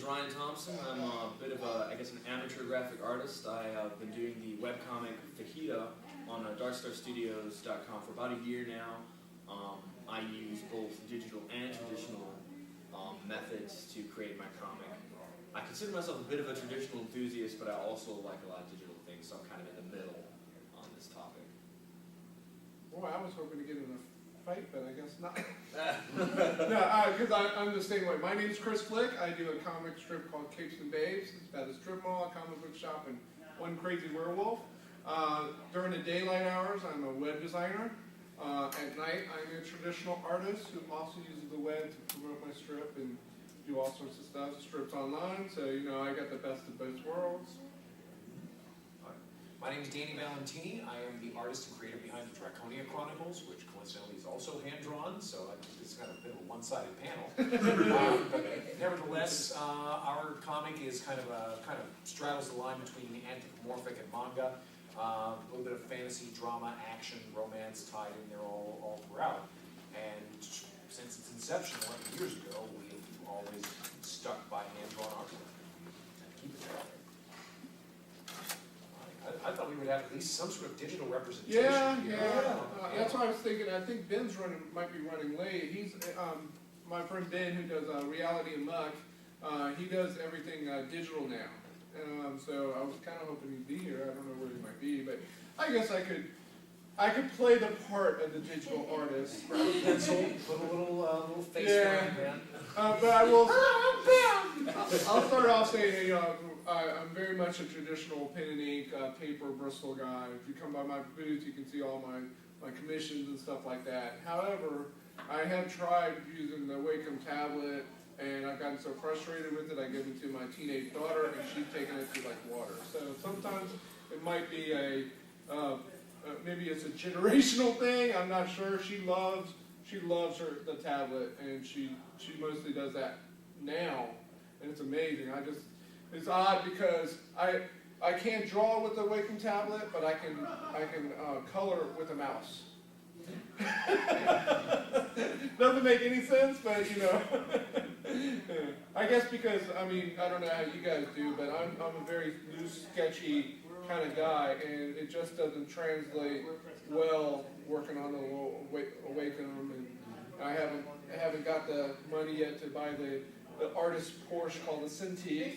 is Ryan Thompson. I'm a bit of a, I guess, an amateur graphic artist. I've been doing the webcomic Fajita on darkstarstudios.com for about a year now. I use both digital and traditional methods to create my comic. I consider myself a bit of a traditional enthusiast, but I also like a lot of digital things, so I'm kind of in the middle on this topic. Boy, I was hoping to get in a fight, but I guess not. No, because I'm the same way. My name's Chris Flick. I do a comic strip called Capes and Babes. It's about a strip mall, a comic book shop, and one crazy werewolf. During the daylight hours, I'm a web designer. At night, I'm a traditional artist who also uses the web to promote my strip and do all sorts of stuff. Strips online, so I got the best of both worlds. My name is Danny Valentini. I am the artist and creator behind the Draconia Chronicles, which coincidentally is also hand-drawn, so this is kind of a bit of a one-sided panel. But nevertheless, our comic is kind of straddles the line between anthropomorphic and manga. A little bit of fantasy, drama, action, romance tied in there all throughout. And since its inception 11 years ago, we've always stuck by hand-drawn artwork and keep it that way. I thought we would have at least some sort of digital representation. Yeah. That's what I was thinking. I think Ben's might be running late. He's my friend Ben, who does Reality and Muck. He does everything digital now. So I was kind of hoping he'd be here. I don't know where he might be, but I guess I could play the part of the digital artist. Grab a pencil, put a little face around Ben. But I will. I'll start off saying, I'm very much a traditional pen and ink, paper, Bristol guy. If you come by my booth, you can see all my commissions and stuff like that. However, I have tried using the Wacom tablet, and I've gotten so frustrated with it, I give it to my teenage daughter, and she's taking it to like water. So sometimes it might be maybe it's a generational thing. I'm not sure. She loves the tablet, and she mostly does that now, and it's amazing. It's odd because I can't draw with the Wacom tablet, but I can color with a mouse. Doesn't make any sense, but I guess because I don't know how you guys do, but I'm a very loose, sketchy kind of guy, and it just doesn't translate well working on the Wacom, and I haven't got the money yet to buy the artist Porsche called a Cintiq,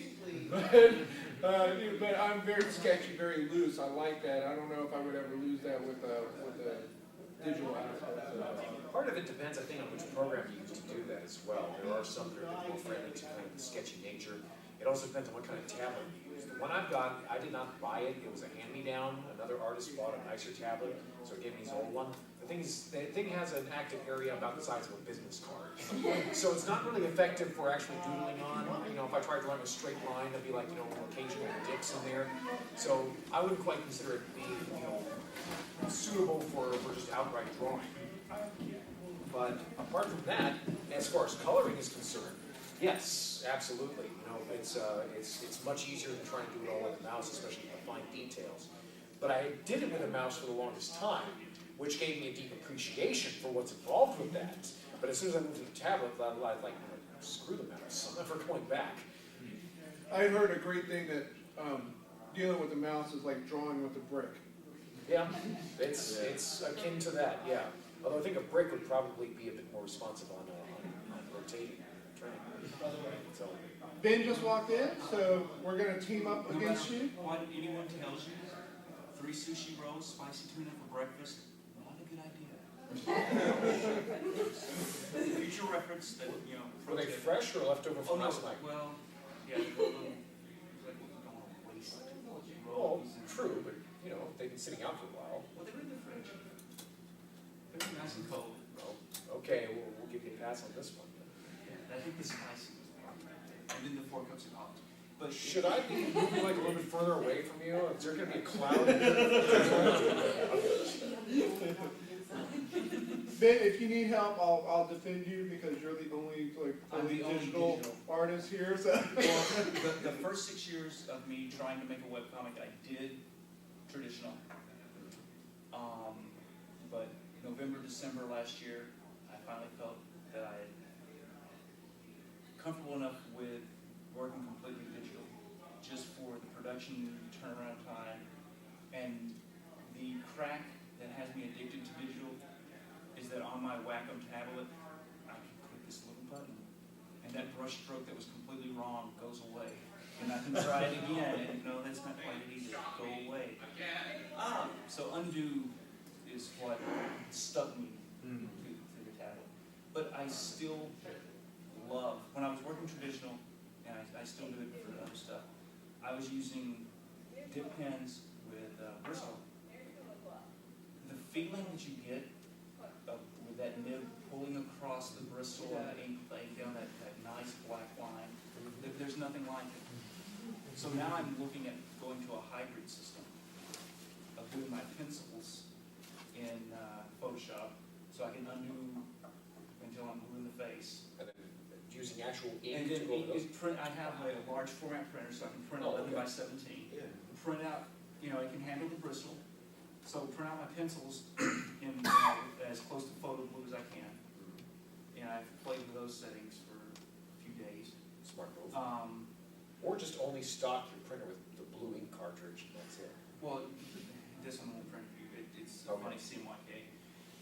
but I'm very sketchy, very loose. I like that. I don't know if I would ever lose that with the digital aspect. Part of it depends, I think, on which program you use to do that as well. There are some that are more friendly to kind of the sketchy nature. It also depends on what kind of tablet you use. The one I've got, I did not buy it. It was a hand-me-down. Another artist bought a nicer tablet, so it gave me his old one. The thing has an active area about the size of a business card. So it's not really effective for actually doodling on. If I tried drawing a straight line, there'd be like, occasional dips in there. So I wouldn't quite consider it being, suitable for just outright drawing. But apart from that, as far as coloring is concerned, yes, absolutely. It's much easier than trying to do it all with a mouse, especially the fine details. But I did it with a mouse for the longest time, which gave me a deep appreciation for what's involved with that. But as soon as I moved to the tablet, I like, screw the mouse. I'm never going back. I heard a great thing that dealing with the mouse is like drawing with a brick. Yeah, it's akin to that, yeah. Although I think a brick would probably be a bit more responsive on rotating training. So. Ben just walked in, so we're going to team up against you. What anyone tells you, 3 sushi rolls, spicy tuna for breakfast, not a good idea. Future reference that, Were they fresh or left over from last night? Well, yeah, don't want to waste Well, rolls. true, but, they've been sitting out for a while. Well, they're in the fridge. They're nice and cold. Well, okay, we'll give you a pass on this one. I think the spicy was the part. And then the 4 cups of hot. But Should I be moving like a little bit further away from you? Is there going to be a cloud? Ben, if you need help, I'll defend you because you're the only I'm the only digital artist here. So. well, the first 6 years of me trying to make a webcomic, I did traditional. But November, December last year, I finally felt that I had comfortable enough with working completely digital, just for the production turnaround time. And the crack that has me addicted to digital is that on my Wacom tablet, I can click this little button, and that brush stroke that was completely wrong goes away. And I can try it again, and no, that's not quite it either. Go away. So undo is what stuck me to the tablet. But I still love, when I was working traditional, and I still do it for other stuff, I was using dip pens with bristle. The feeling that you get with that nib pulling across the bristle and the ink laying down that nice black line, there's nothing like it. So now I'm looking at going to a hybrid system of doing my pencils in Photoshop, so I can undo until I'm blue in the face. And then using actual ink And to then go over those? I have a large format printer, so I can print Oh, 11 okay. by 17. Yeah. Print out, it can handle the bristle, so print out my pencils in as close to photo blue as I can. And I've played with those settings for a few days. Smart move. Or just only stock your printer with the blue ink cartridge, and that's it. Well, this one won't print for you. It's Okay. funny CMYK.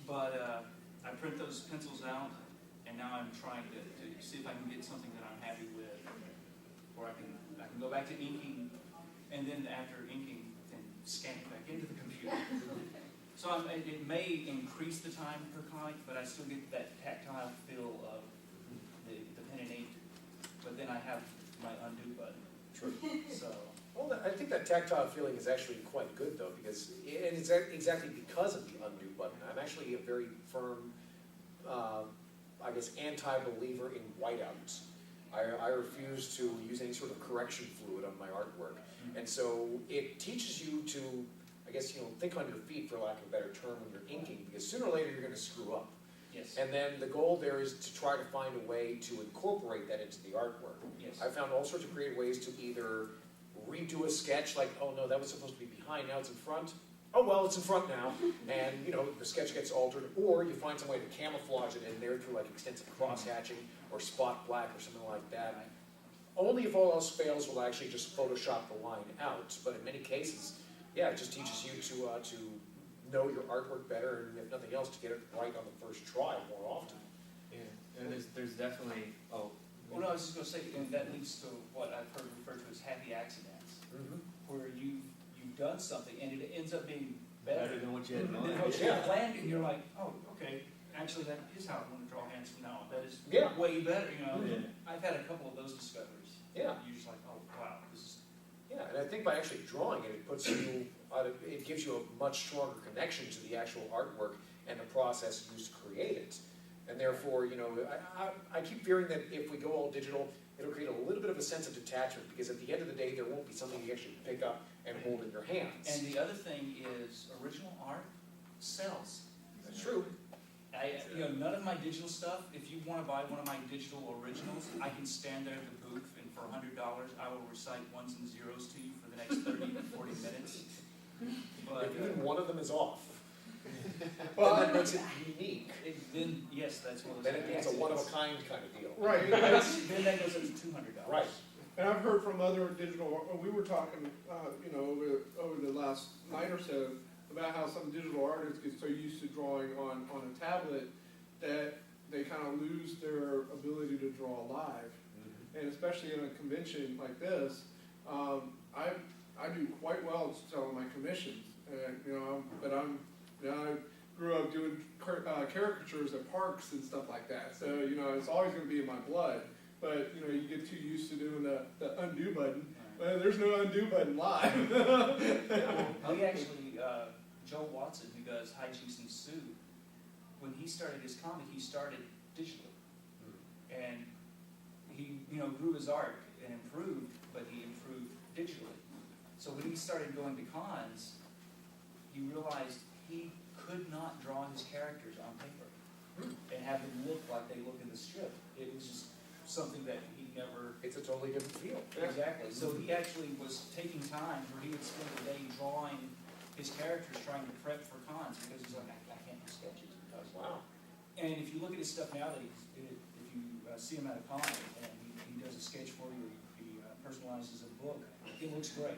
But I print those pencils out, and now I'm trying to see if I can get something that I'm happy with, where I can go back to inking, and then after inking, then scan it back into the computer. So it may increase the time per comic, but I still get that tactile feel of the pen and ink. But then I have my undo button. True. So. Well, I think that tactile feeling is actually quite good, though, because, and it's exactly because of the undo button. I'm actually a very firm, I guess, anti-believer in whiteouts. I refuse to use any sort of correction fluid on my artwork. And so it teaches you to, I guess, think on your feet, for lack of a better term, when you're inking, because sooner or later you're going to screw up. Yes. And then the goal there is to try to find a way to incorporate that into the artwork. Yes. I found all sorts of creative ways to either redo a sketch, like, oh no, that was supposed to be behind, now it's in front. Oh well, it's in front now, and the sketch gets altered, or you find some way to camouflage it in there through like extensive cross-hatching or spot black or something like that. Only if all else fails will I actually just Photoshop the line out, but in many cases, yeah, it just teaches you to know your artwork better, and if nothing else, to get it right on the first try more often. Yeah, and there's definitely, Well, no, I was just going to say, and that leads to what I've heard referred to as happy accidents, where you've done something and it ends up being better than what you had in than mind. what you had planned, and you're like, oh, okay, actually that is how I want to draw hands from now on. That is Yeah. way better, Yeah. I've had a couple of those discoveries. Yeah. You're just like, oh, wow, this is. Yeah, and I think by actually drawing it, it puts you, it gives you a much stronger connection to the actual artwork and the process used to create it. And therefore, I keep fearing that if we go all digital, it'll create a little bit of a sense of detachment, because at the end of the day, there won't be something you actually pick up and hold in your hands. And the other thing is, original art sells. That's true. None of my digital stuff, if you want to buy one of my digital originals, I can stand there at the booth, and for $100, I will recite ones and zeros to you for the next 30 to 40 minutes. But If even one of them is off, Well, then that makes it unique. then, yes, that's what Then it's a one-of-a-kind kind of deal. right. Then that goes up to $200. Right. And I've heard from other digital, we were talking, over the last night or so, about how some digital artists get so used to drawing on a tablet that they kind of lose their ability to draw live. And especially in a convention like this, I do quite well selling my commissions. But I grew up doing caricatures at parks and stuff like that. So, it's always going to be in my blood. But, you get too used to doing the undo button. Well, there's no undo button live. Oh, yeah, actually, Joel Watson, who does Hijinks and Sue, when he started his comic, he started digitally. And he, grew his art and improved, but he improved digitally. So when he started going to cons, he realized he could not draw his characters on paper and have them look like they look in the strip. It was just something that he never... It's a totally different feel. Exactly. So he actually was taking time where he would spend a day drawing his characters, trying to prep for cons, because he's like, I can't do sketches. Wow. And if you look at his stuff nowadays, if you see him at a con and he does a sketch for you, or he everything looks great.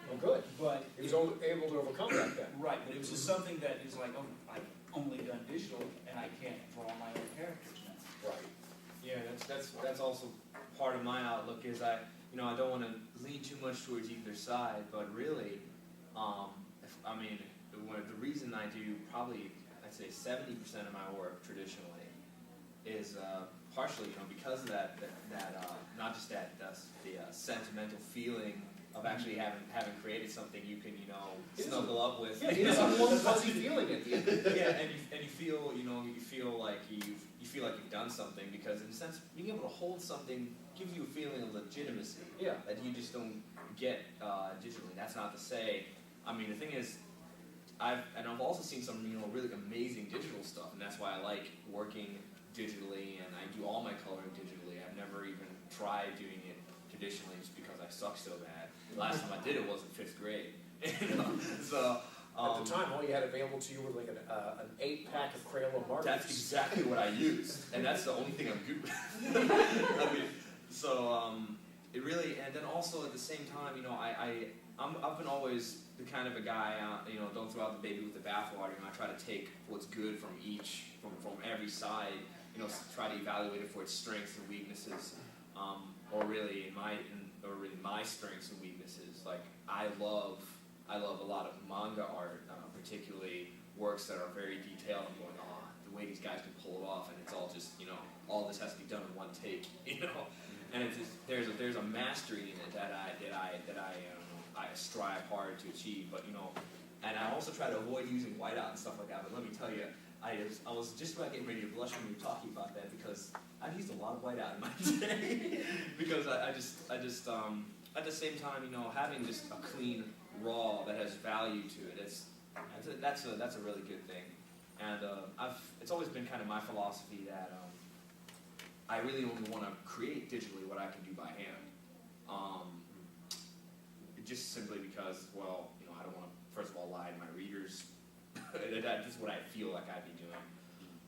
Well, good. But He was able to overcome that then. right, but it was just something that is like, oh, I've only done digital and I can't draw my own characters now. Right. Yeah, that's also part of my outlook is I don't want to lean too much towards either side, but really, the reason I do probably I'd say 70% of my work traditionally is partially because of that not just the sentimental feeling of actually having created something you can snuggle up with. Yeah, it's a warm fuzzy feeling at the end. Yeah, and you feel like you've done something because in a sense being able to hold something gives you a feeling of legitimacy. Yeah. That you just don't get digitally. That's not to say. I mean, the thing is, I've also seen some really amazing digital stuff, and that's why I like working digitally, and I do all my coloring digitally. I've never even tried doing it traditionally just because I suck so bad. Last time I did it was in 5th grade. So At the time, all you had available to you was like an 8-pack of Crayola markers. that's exactly what I used, and that's the only thing I'm good with. I mean, so it really, and then also at the same time, I've been always the kind of a guy, don't throw out the baby with the bathwater. I try to take what's good from from every side. Try to evaluate it for its strengths and weaknesses, or really my strengths and weaknesses. Like I love a lot of manga art, particularly works that are very detailed. I'm going, the way these guys can pull it off, and it's all just all this has to be done in one take, And it's just, there's a mastery in it that I strive hard to achieve, but and I also try to avoid using whiteout and stuff like that. But let me tell you, I was just about getting ready to blush when we were talking about that because I've used a lot of whiteout in my day because I just at the same time having just a clean raw that has value to it, that's a really good thing, and it's always been kind of my philosophy that I really only want to create digitally what I can do by hand. Just simply because, I don't want to, first of all, lie to my readers. That's what I feel like I'd be doing.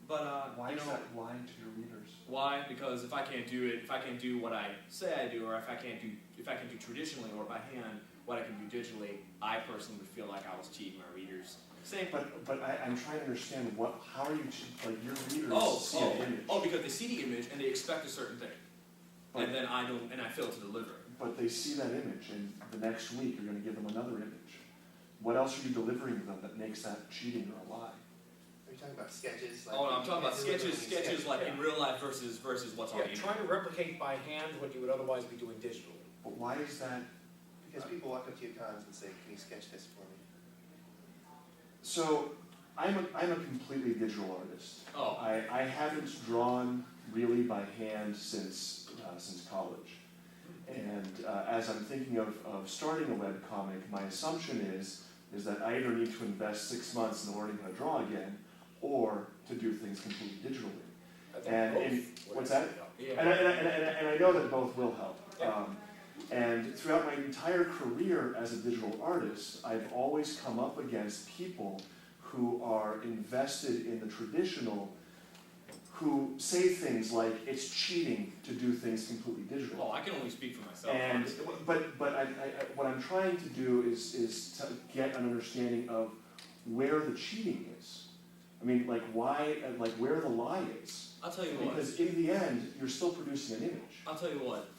But why is that lying to your readers? Why? Because if I can't do it, if I can't do what I say I do, or if I can do traditionally or by hand what I can do digitally, I personally would feel like I was cheating my readers. Same. But I'm trying to understand how are you your readers see an image? Because they see the image and they expect a certain thing, and then I don't, and I fail to deliver. But they see that image, and the next week you're going to give them another image. What else are you delivering to them that makes that cheating or a lie? Are you talking about sketches? No, I'm talking about sketches like in real life versus what's on the internet. Trying to replicate by hand what you would otherwise be doing digitally. But why is that? Because people walk up to you at cons and say, "Can you sketch this for me?" So I'm a completely digital artist. Oh. I haven't drawn really by hand since college. And as I'm thinking of starting a webcomic, my assumption is that I either need to invest 6 months in learning how to draw again, or to do things completely digitally. What's that? Yeah. And I know that both will help. Yeah. And throughout my entire career as a digital artist, I've always come up against people who are invested in the traditional, who say things like it's cheating to do things completely digital. Well, I can only speak for myself. And honestly. but what I'm trying to do is to get an understanding of where the cheating is. I mean, why, where the lie is. I'll tell you what. Because in the end, you're still producing an image. I'll tell you what.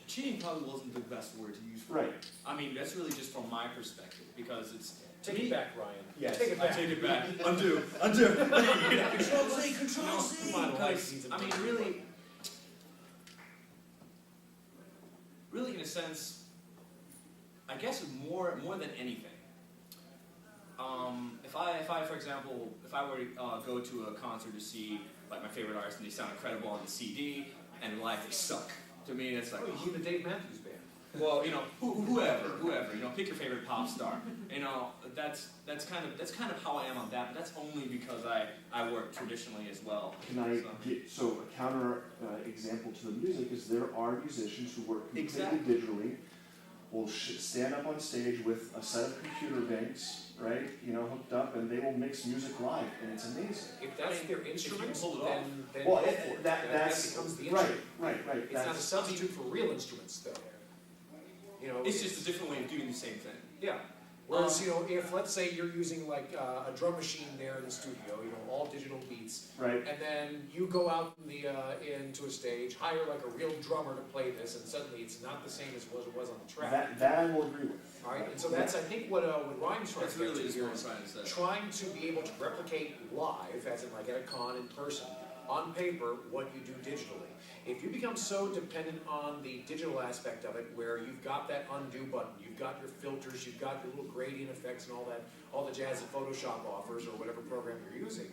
Cheating probably wasn't the best word to use for Right. it. I mean, that's really just from my perspective because it's. Take it back, Ryan. Yes, Take it back. I take it back. Undo. Control Z, Control Z. Come on, Because, I mean, really, in a sense, I guess more than anything. If I, for example, if I were to go to a concert to see my favorite artist and they sound incredible on the CD, and live they suck. To me, it's like, You need the Dave Matthews Band. well, whoever, pick your favorite pop star. That's kind of how I am on that. But that's only because I work traditionally as well. Can I get, so a counter example to the music is there are musicians who work completely digitally, will stand up on stage with a set of computer banks, right, hooked up, and they will mix music live, and it's amazing. If that's their instrument, pull it off. then Well, go for it. that becomes the instrument. right. It's not a substitute for real instruments, though. You know, It's just a different way of doing the same thing. yeah. Whereas, you know, if, let's say you're using like a drum machine there in the studio, you know, all digital beats, Right. and then you go out in into a stage, hire like a real drummer to play this, and suddenly it's not the same as it was on the track. That I will agree with. All right, and so that's, I think, what Ryan's trying That's to get really to just here what I'm is trying to say. trying to be able to replicate live, as in like at a con in person, on paper, what you do digitally. If you become so dependent on the digital aspect of it, where you've got that undo button, you've got your filters, you've got your little gradient effects and all that, all the jazz that Photoshop offers or whatever program you're using,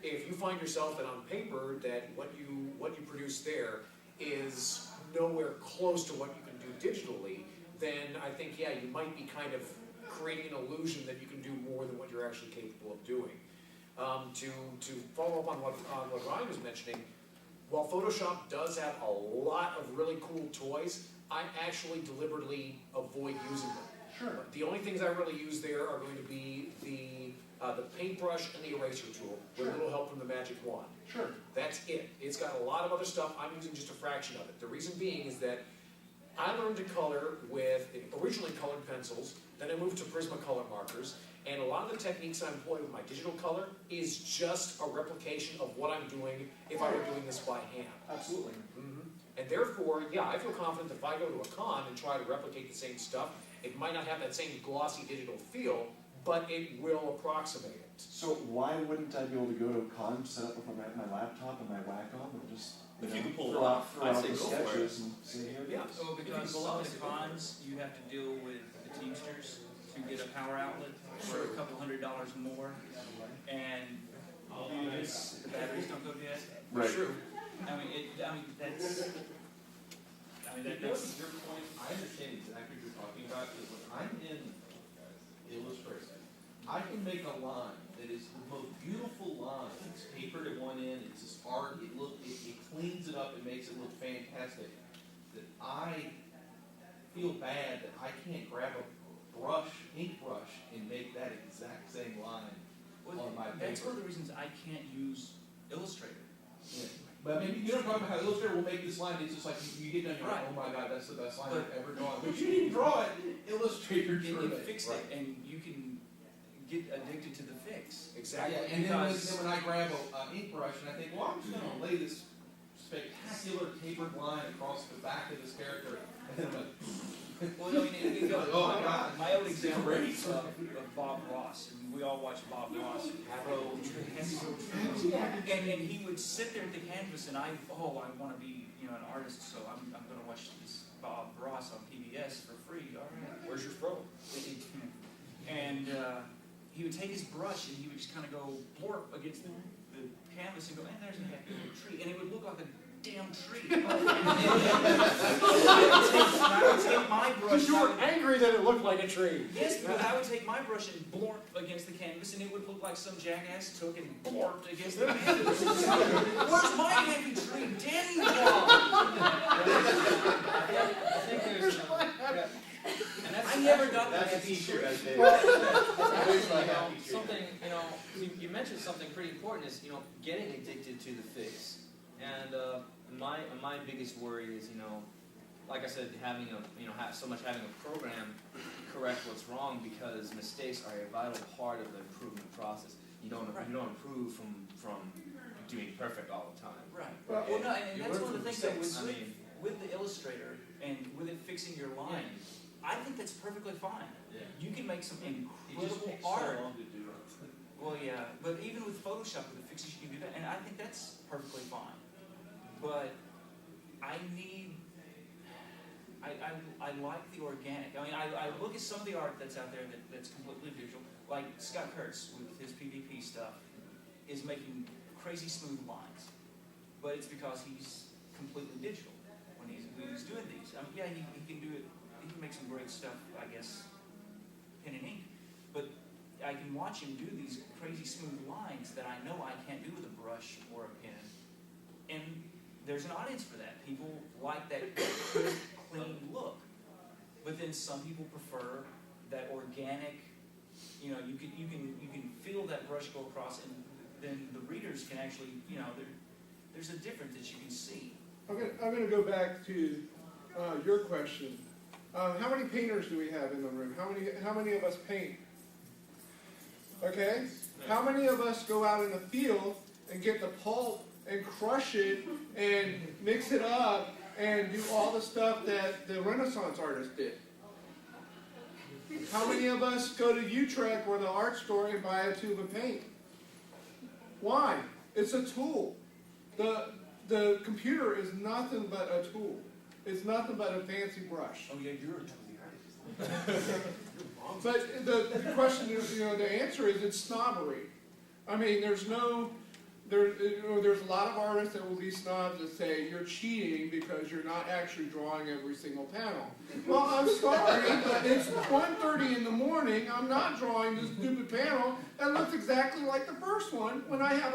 if you find yourself that on paper that what you produce there is nowhere close to what you can do digitally, then I think, yeah, you might be kind of creating an illusion that you can do more than what you're actually capable of doing. To follow up on what Ryan was mentioning, while Photoshop does have a lot of really cool toys, I actually deliberately avoid using them. Sure. The only things I really use there are going to be the paintbrush and the eraser tool, with a little help from the magic wand. Sure. That's it. It's got a lot of other stuff. I'm using just a fraction of it. The reason being is that I learned to color with originally colored pencils, then I moved to Prismacolor markers, and a lot of the techniques I employ with my digital color is just a replication of what I'm doing if I were doing this by hand. Absolutely. And therefore, yeah, I feel confident if I go to a con and try to replicate the same stuff, it might not have that same glossy digital feel, but it will approximate it. So why wouldn't I be able to go to a con, set up with my laptop and my Wacom, and just If you can pull it throw off, out I'd say the go for it. sketches and say, here it Yeah. is. So because some of the cons, you have to deal with the Teamsters to get a power outlet for a couple $100 more, and the batteries don't go dead. Right. True. That's. Your point, I understand exactly what you're talking about, because when I'm in Illustrator, I can make a line that is the most beautiful line. It's papered at one end, it's just art, it cleans it up, it makes it look fantastic. That I feel bad that I can't grab a ink brush, and make that exact same line on my paper. That's one of the reasons I can't use Illustrator. Yeah. But I mean, you don't talk about how Illustrator will make this line, it's just like you get done, you're like, oh my god, that's the best line I've ever drawn. But you didn't draw it, Illustrator drew You it. fix it, and you can get addicted to the fix. Exactly. Yeah, and then when I grab an ink brush and I think, well, I'm just gonna lay this spectacular tapered line across the back of this character, and then I'm like, Well, no, you go. Oh my God. My old example Great. of Bob Ross. I mean, we all watch Bob Ross. And he would sit there at the canvas, and I want to be, an artist, so I'm going to watch this Bob Ross on PBS for free. All right. Where's your throw? And he would take his brush, and he would just kind of go blorp against the canvas and go, and there's a happy little tree, and it would look like a damn tree. I would take my brush. You were angry that it looked like a tree. Yes, but I would take my brush and blorp against the canvas, and it would look like some jackass took and blorped against the canvas. Where's my happy tree? Damn you, Bob! I think there's and that's, I never got That's a that. t-shirt right there. that's something, you mentioned something pretty important is, getting addicted to the fix. And my biggest worry is, like I said, having having a program correct what's wrong, because mistakes are a vital part of the improvement process. You don't improve from doing perfect all the time. Right. Well, Well, no, and that's one of the things that mistakes. with the Illustrator and with it fixing your line, I think that's perfectly fine. Yeah. You can make some It just incredible takes so art. long to do it. Well, yeah, but even with Photoshop, with the fixes, you can do that, and I think that's perfectly fine. But I like the organic. I mean, I look at some of the art that's out there that's completely digital, like Scott Kurtz with his PvP stuff is making crazy smooth lines, but it's because he's completely digital when he's doing these. I mean, yeah, he can do it. He can make some great stuff, I guess, pen and ink, but I can watch him do these crazy smooth lines that I know I can't do with a brush or a pen, and there's an audience for that. People like that crisp, clean look. But then some people prefer that organic, you can feel that brush go across, and then the readers can actually, there's a difference that you can see. I'm gonna go back to your question. How many painters do we have in the room? How many of us paint? Okay? How many of us go out in the field and get the pulp and crush it and mix it up and do all the stuff that the Renaissance artists did? How many of us go to Utrecht or the art store and buy a tube of paint? Why? It's a tool. The computer is nothing but a tool. It's nothing but a fancy brush. Oh yeah, you're a tool. But the question is, the answer is it's snobbery. I mean, there's a lot of artists that will be snobs that say you're cheating because you're not actually drawing every single panel. Well, I'm sorry, but it's 1:30 in the morning. I'm not drawing this stupid panel that looks exactly like the first one when I have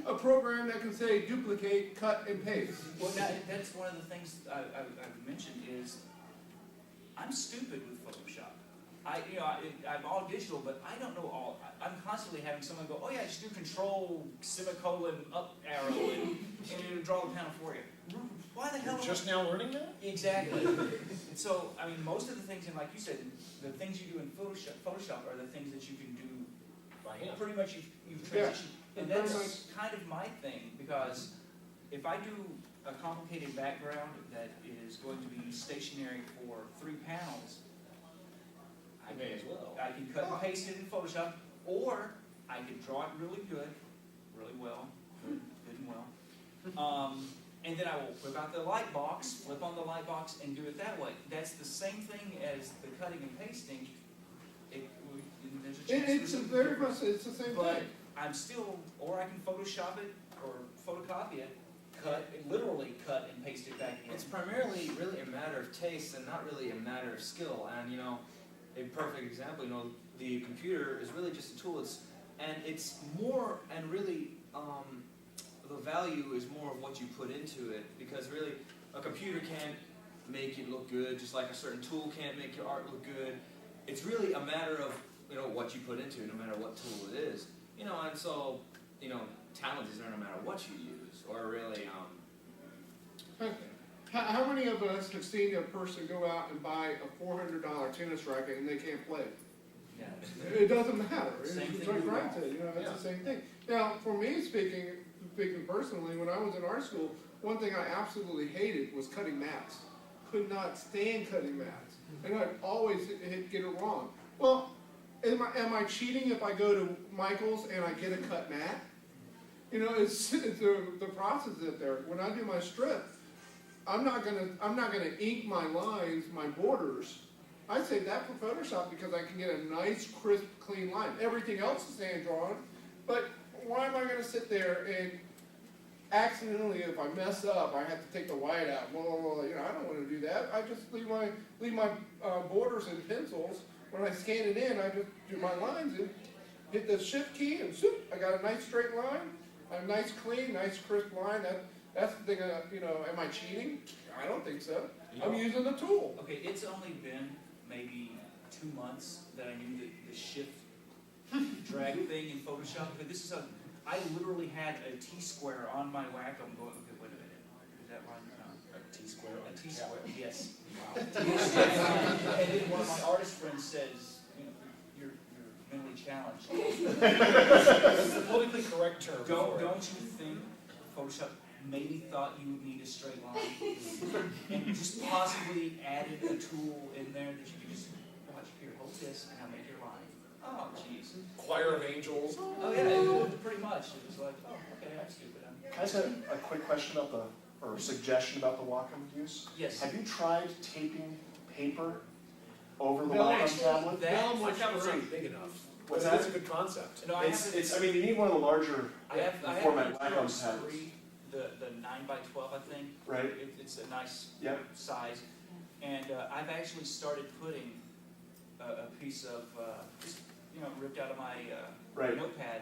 a program that can say duplicate, cut, and paste. Well, that's one of the things I've mentioned is I'm stupid with Photoshop. I'm all digital, but I don't know all. I'm constantly having someone go, oh yeah, just do Control, semicolon, up arrow, and it'll draw the panel for you. Why the hell? You're just now learning that? Exactly. So, I mean, most of the things, and like you said, the things you do in Photoshop are the things that you can do By hand. pretty much you've Yeah. transitioned. And that's kind of my thing, because if I do a complicated background that is going to be stationary for 3 panels, I may as well. I can cut and paste it in Photoshop, or I can draw it really good, really well, good and well. And then I will whip out the light box, flip on the light box, and do it that way. That's the same thing as the cutting and pasting. There's a chance It's very much, it's the same but thing. I'm still, or I can Photoshop it or photocopy it, literally cut and paste it back in. It's primarily really a matter of taste and not really a matter of skill. And a perfect example, the computer is really just a tool. It's more, and really, the value is more of what you put into it, because really, a computer can't make it look good, just like a certain tool can't make your art look good. It's really a matter of what you put into it, no matter what tool it is. And so, talent is there no matter what you use, or really, How many of us have seen a person go out and buy a $400 tennis racket and they can't play? Yeah. It doesn't matter. Same It's thing like with Brian golf. said, it's the same thing. Now, for me, speaking personally, when I was in art school, one thing I absolutely hated was cutting mats. Could not stand cutting mats, and I'd always get it wrong. Well, am I cheating if I go to Michael's and I get a cut mat? It's the process is there. When I do my strip, I'm not gonna ink my lines, my borders. I save that for Photoshop because I can get a nice, crisp, clean line. Everything else is hand drawn, but why am I gonna sit there and accidentally, if I mess up, I have to take the white out? Well, I don't want to do that. I just leave my borders and pencils. When I scan it in, I just do my lines and hit the shift key, and zoop, I got a nice straight line, a nice clean, nice crisp line. That's the thing. Am I cheating? I don't think so. I'm using the tool. Okay, it's only been maybe 2 months that I knew the shift drag thing in Photoshop. But I literally had a T-square on my Wacom going, okay, wait a minute, is that right? No. A T-square? A T-square, yes. And then one of my artist friends says, you're mentally challenged. That's the politically correct term. Don't you think Photoshop maybe thought you would need a straight line? And just possibly added a tool in there that you could just, watch, here, hold this, and I'll make your line. Oh, jeez. Choir of angels. Oh, yeah, pretty much. It was like, oh, okay, I'm stupid. I just have a quick question about or suggestion about the Wacom use. Yes. Have you tried taping paper over the No, Wacom actually, tablet? Vellum My looks tablet's great. not big enough. What's But that? It's a good concept. No, I have You need one of the larger I have format the Wacom tablets. 3, the 9x12, I think. Right. It's a nice Yep. size. And I've actually started putting a piece of, just, ripped out of my Right. notepad,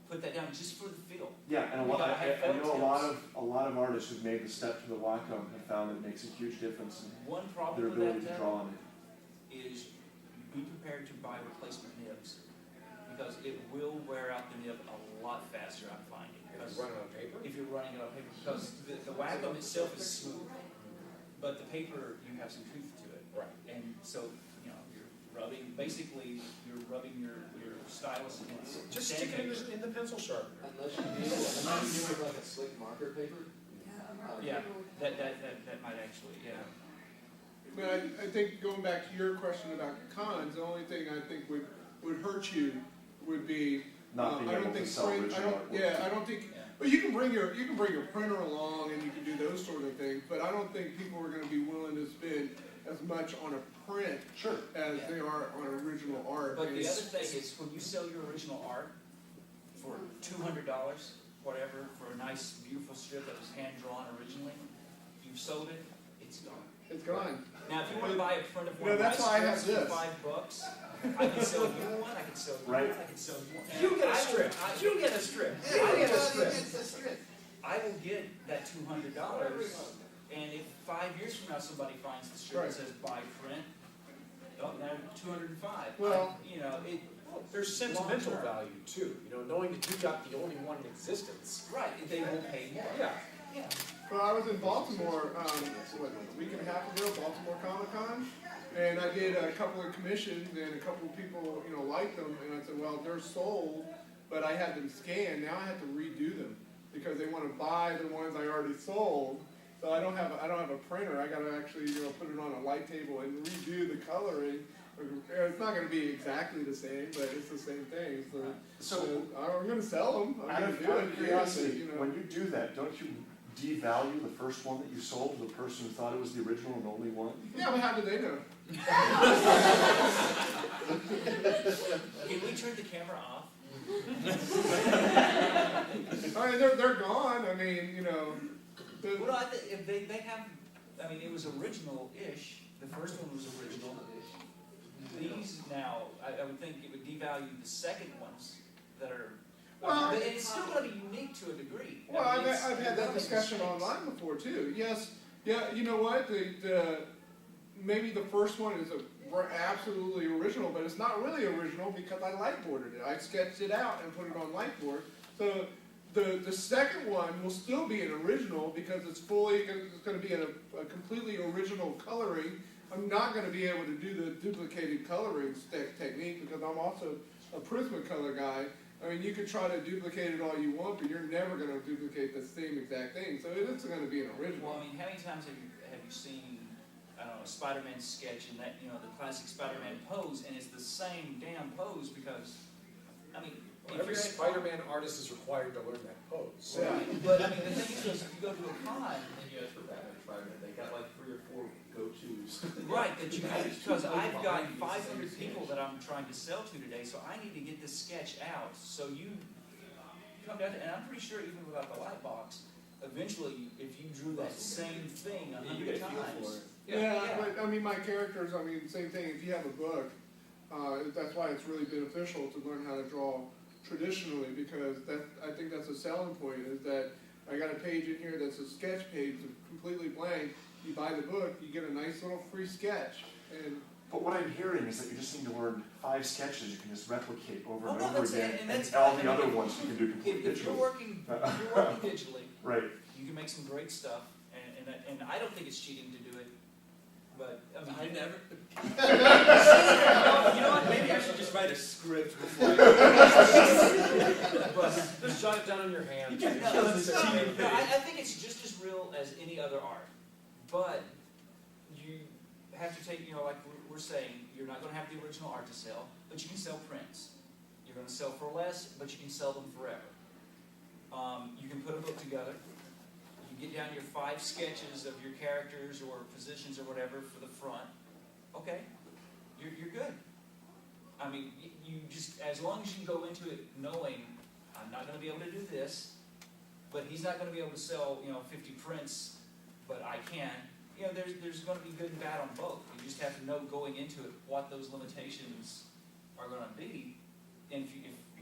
put that down just for the feel. Yeah, and Yeah, I have I know felt a lot of artists who've made the step to the Wacom have found that it makes a huge difference in One their problem with ability to that draw on it. is be prepared to buy replacement nibs, because it will wear out the nib a lot faster, I'm finding. If you run it on paper? If you're running it on paper, because the Wacom itself is smooth, but the paper, you have some truth to it. Right. And so, you know, basically, you're rubbing your stylus against. Just sandpaper. stick it in the pencil sharpener. Unless you deal with like a slick marker paper. Yeah, that might actually, yeah. But I think going back to your question about cons, the only thing I think would hurt you would be Not being I don't able to think sell print. original artwork. Yeah, I don't think. Yeah. But you can bring your printer along and you can do those sort of things. But I don't think people are going to be willing to spend as much on a print Sure. as Yeah. they are on original art. But And the other thing is, when you sell your original art for $200, whatever, for a nice, beautiful strip that was hand-drawn originally, you've sold it, it's gone. it's gone. Now, if you want to buy a print of You one know, of my that's why I have strips for this. $5, I can sell you one, I can sell you Right. one, I can sell you one. You get a I will- strip. You get a strip. Yeah, I get a everybody strip. gets a strip. I will get that $200, and if 5 years from now somebody finds the strip Right. that says buy print, oh, now $205. Well- you know, There's sentimental long-term. value too, you know, knowing that you got the only one in existence. Right, they will pay more. Yeah. Yeah. Well, I was in Baltimore, a week and a half ago, Baltimore Comic Con, and I did a couple of commissions, and a couple of people, you know, liked them, and I said, well, they're sold, but I had them scanned, now I have to redo them, because they want to buy the ones I already sold, so I don't have a printer, I gotta actually, you know, put it on a light table and redo the coloring. It's not gonna be exactly the same, but it's the same thing, so I'm gonna sell them, Out I'm of, gonna do out it, of curiosity, you know. when you do that, don't you devalue the first one that you sold to the person who thought it was the original and only one? Yeah, but how do they know? Can we turn the camera off? I mean, they're gone. I mean, you know. Well, I think if they have, I mean, it was original-ish. The first one was original. These now, I would think it would devalue the second ones that are. Well, but it's still going to be unique to a degree. Well, I mean, I've had that discussion online before too. Yes, yeah. You know what? The maybe the first one is absolutely original, but it's not really original because I lightboarded it. I sketched it out and put it on lightboard. So the second one will still be an original because it's going to be a completely original coloring. I'm not going to be able to do the duplicated coloring technique because I'm also a Prismacolor guy. I mean, you could try to duplicate it all you want, but you're never going to duplicate the same exact thing. So it is going to be an original. Well, I mean, how many times have you seen, I don't know, a Spider-Man sketch and that, you know, the classic Spider-Man pose, and it's the same damn pose because, I mean, Well, every Spider-Man artist is required to learn that pose. Yeah. But I mean, the thing is, if you go to a con, And you ask for Batman, Spider-Man, they got like 3 or 4 go-tos. right, that you because I've got 500 people that I'm trying to sell to today, so I need to get this sketch out. So you come down, and I'm pretty sure even without the light box, eventually, if you drew that same thing 100 times. Yeah, but I mean, my characters, I mean, same thing. If you have a book, that's why it's really beneficial to learn how to draw traditionally because I think that's a selling point is that I got a page in here that's a sketch page, completely blank. You buy the book, you get a nice little free sketch. But what I'm hearing is that you just need to learn 5 sketches you can just replicate over and Oh, no, over that's it, again, and and that's all fine. the other ones you can do completely If you're digitally. working digitally, Right. you can make some great stuff, and I don't think it's cheating to do it. But I mean, I never. you You know what? Maybe I should just write a script before I. Just jot it down in your hand. No, I think it's just as real as any other art, but you have to take, you know, like we're saying, you're not going to have the original art to sell, but you can sell prints. You're going to sell for less, but you can sell them forever. You can put a book together. You get down your 5 sketches of your characters or positions or whatever for the front. Okay, you're good. I mean, you just, as long as you go into it knowing, I'm not going to be able to do this, but he's not going to be able to sell, you know, 50 prints, but I can. You know, there's going to be good and bad on both. You just have to know going into it what those limitations are going to be, and if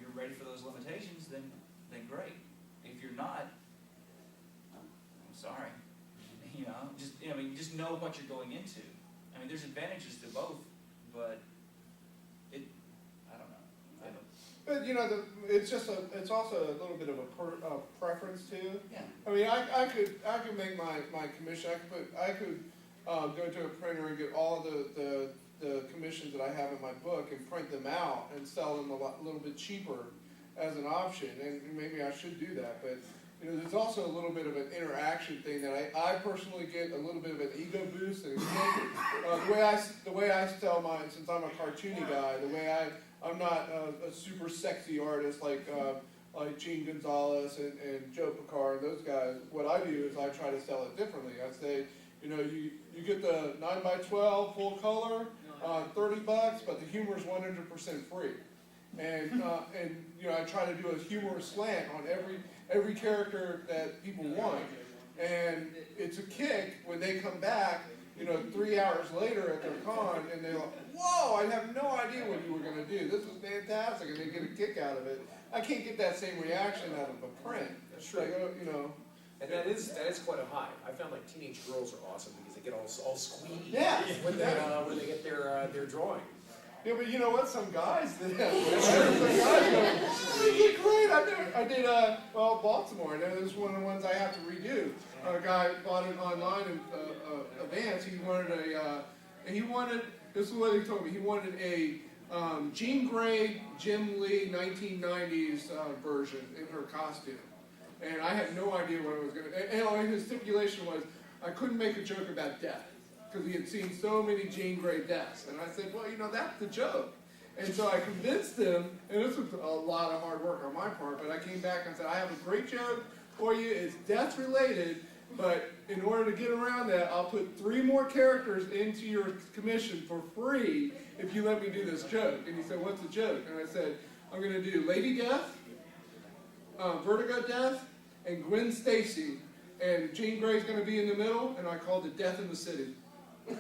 you're ready for those limitations, then great. If you're not, I'm sorry. You know, just know what you're going into. I mean, there's advantages to both, but I don't know. But you know, it's also a little bit of a preference too. Yeah. I mean, I could make my commission. I could go to a printer and get all the commissions that I have in my book and print them out and sell them a little bit cheaper as an option. And maybe I should do that, but you know, there's also a little bit of an interaction thing that I personally get a little bit of an ego boost. And the way I sell mine, since I'm a cartoony guy, I'm not a super sexy artist like Gene Gonzalez and Joe Picard and those guys. What I do is I try to sell it differently. I say, you know, you get the 9x12 full color, $30, but the humor is 100% free. And you know, I try to do a humorous slant on every character that people want. And it's a kick when they come back, you know, 3 hours later at their con, and they're like, whoa, I have no idea what you were going to do. This was fantastic, and they get a kick out of it. I can't get that same reaction out of a print. That's true. Like, you know. And that is quite a high. I found like teenage girls are awesome because they get all squeaky Yeah. when they get their drawing. Yeah, but you know what? Some guys, some guys go, this is great. I did Baltimore. And this is one of the ones I have to redo. A guy bought it online in advance. He wanted this is what he told me. He wanted a Jean Grey, Jim Lee 1990s version in her costume. And I had no idea what I was going to, and his stipulation was I couldn't make a joke about death, because he had seen so many Jean Grey deaths. And I said, well, you know, that's the joke. And so I convinced him, and this was a lot of hard work on my part, but I came back and said, I have a great joke for you. It's death related, but in order to get around that, I'll put 3 more characters into your commission for free if you let me do this joke. And he said, what's the joke? And I said, I'm going to do Lady Death, Vertigo Death, and Gwen Stacy. And Jean Grey's going to be in the middle, and I called it Death in the City. And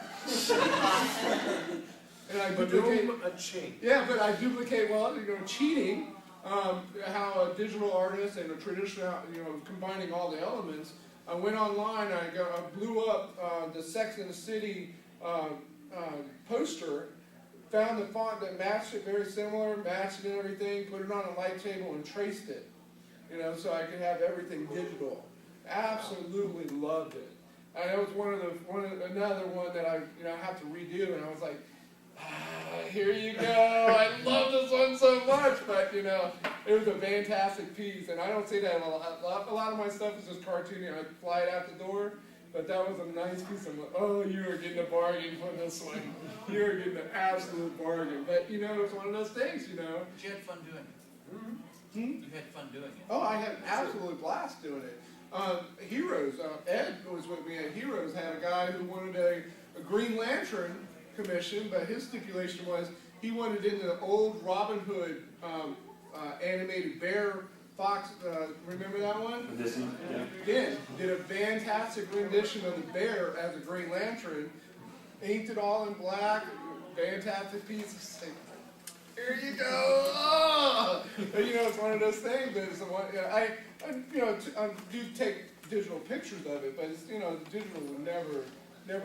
I duplicate a chain. Yeah, but I duplicate, well, you know, cheating, how a digital artist and a traditional, you know, combining all the elements. I went online, I blew up the Sex and the City poster, found the font that matched it very similar, matched it and everything, put it on a light table and traced it, you know, so I could have everything digital. Absolutely loved it. And that was another one that I have to redo, and I was like, here you go. I love this one so much, but you know, it was a fantastic piece, and I don't say that a lot. A lot of my stuff is just cartoony. I fly it out the door, but that was a nice piece. I'm like, oh, you are getting a bargain for this one. You are getting an absolute bargain. But you know, it's one of those things, you know. But you had fun doing it. Hmm? You had fun doing it. Oh, I had an absolute blast doing it. Heroes, Ed was with me at Heroes, had a guy who wanted a Green Lantern commission, but his stipulation was he wanted in the old Robin Hood animated bear fox, remember that one? Disney, yeah. Again, did a fantastic rendition of the bear as a Green Lantern, inked it all in black, fantastic piece. Here you go. Oh! But, you know, it's one of those things. That I do take digital pictures of it, but it's, you know, the digital would never